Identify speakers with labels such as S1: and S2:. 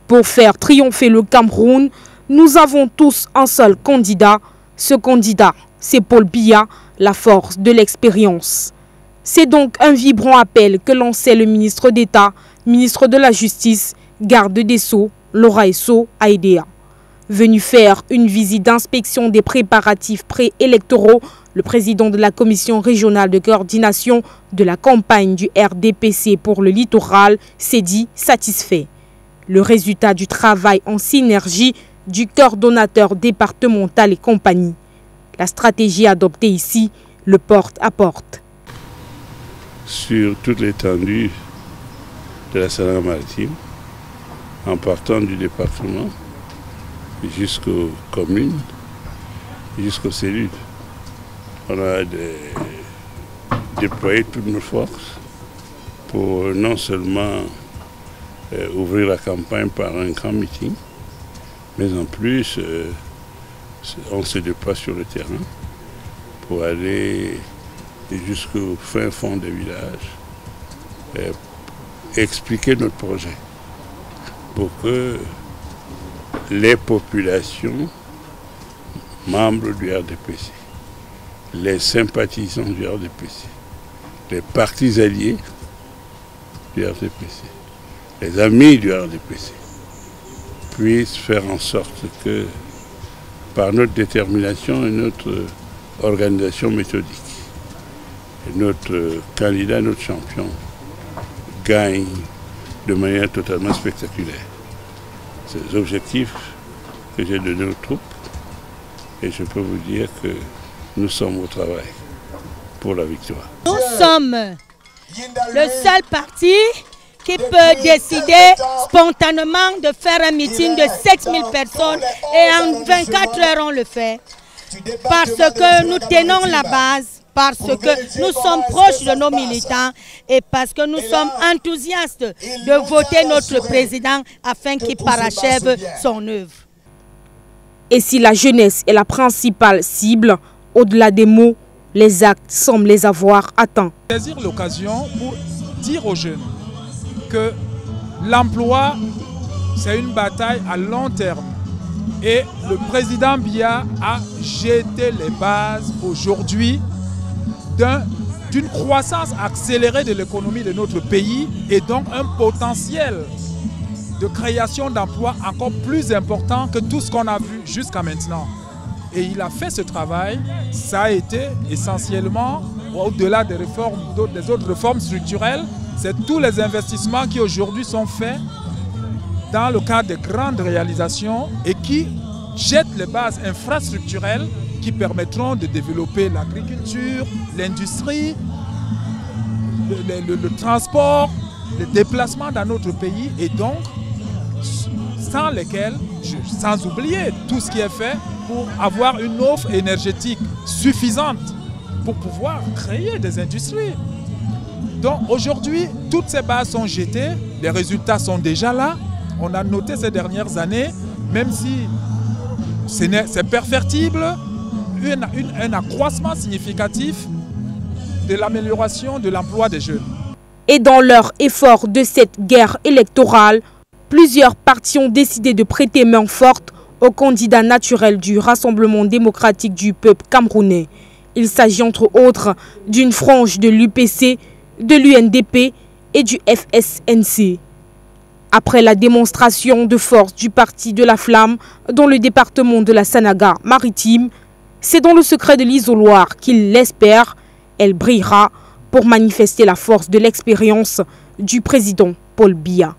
S1: Pour faire triompher le Cameroun, nous avons tous un seul candidat. Ce candidat, c'est Paul Biya, la force de l'expérience. C'est donc un vibrant appel que lançait le ministre d'État, ministre de la Justice, garde des Sceaux, Laura Esso Aidea. Venu faire une visite d'inspection des préparatifs préélectoraux, le président de la commission régionale de coordination de la campagne du RDPC pour le littoral s'est dit satisfait. Le résultat du travail en synergie du coordonnateur départemental et compagnie. La stratégie adoptée ici, le porte-à-porte.
S2: Sur toute l'étendue de la Sénat-Maritime, en partant du département jusqu'aux communes, jusqu'aux cellules. On a déployé toutes nos forces pour non seulement ouvrir la campagne par un grand meeting, mais en plus, on se déplace sur le terrain pour aller jusqu'au fin fond des villages, expliquer notre projet pour que les populations membres du RDPC, les sympathisants du RDPC, les partis alliés du RDPC, les amis du RDPC puissent faire en sorte que, par notre détermination et notre organisation méthodique, notre candidat, notre champion, gagne de manière totalement spectaculaire. C'est les objectifs que j'ai donnés aux troupes et je peux vous dire que nous sommes au travail pour la victoire.
S3: Nous sommes le seul parti qui peut décider spontanément de faire un meeting de 7000 personnes et en 24 heures on le fait. Parce que nous tenons la base, parce que nous sommes proches de nos militants et parce que nous sommes enthousiastes de voter notre président afin qu'il parachève son œuvre.
S1: Et si la jeunesse est la principale cible, au-delà des mots, les actes semblent les avoir atteints.
S4: Saisir l'occasion pour dire aux jeunes que l'emploi, c'est une bataille à long terme. Et le président Biya a jeté les bases aujourd'hui d'une croissance accélérée de l'économie de notre pays et donc un potentiel de création d'emplois encore plus important que tout ce qu'on a vu jusqu'à maintenant. Et il a fait ce travail, ça a été essentiellement, au-delà des autres réformes structurelles, c'est tous les investissements qui aujourd'hui sont faits dans le cadre de grandes réalisations et qui jettent les bases infrastructurelles qui permettront de développer l'agriculture, l'industrie, le transport, le déplacement dans notre pays et donc sans lesquels, sans oublier tout ce qui est fait pour avoir une offre énergétique suffisante pour pouvoir créer des industries. Donc aujourd'hui, toutes ces bases sont jetées, les résultats sont déjà là. On a noté ces dernières années, même si c'est perfectible, un accroissement significatif de l'amélioration de l'emploi des jeunes.
S1: Et dans leur effort de cette guerre électorale, plusieurs partis ont décidé de prêter main forte au candidat naturel du Rassemblement démocratique du peuple camerounais. Il s'agit entre autres d'une frange de l'UPC, de l'UNDP et du FSNC. Après la démonstration de force du parti de la Flamme dans le département de la Sanaga-Maritime, c'est dans le secret de l'isoloir qu'il l'espère, elle brillera pour manifester la force de l'expérience du président Paul Biya.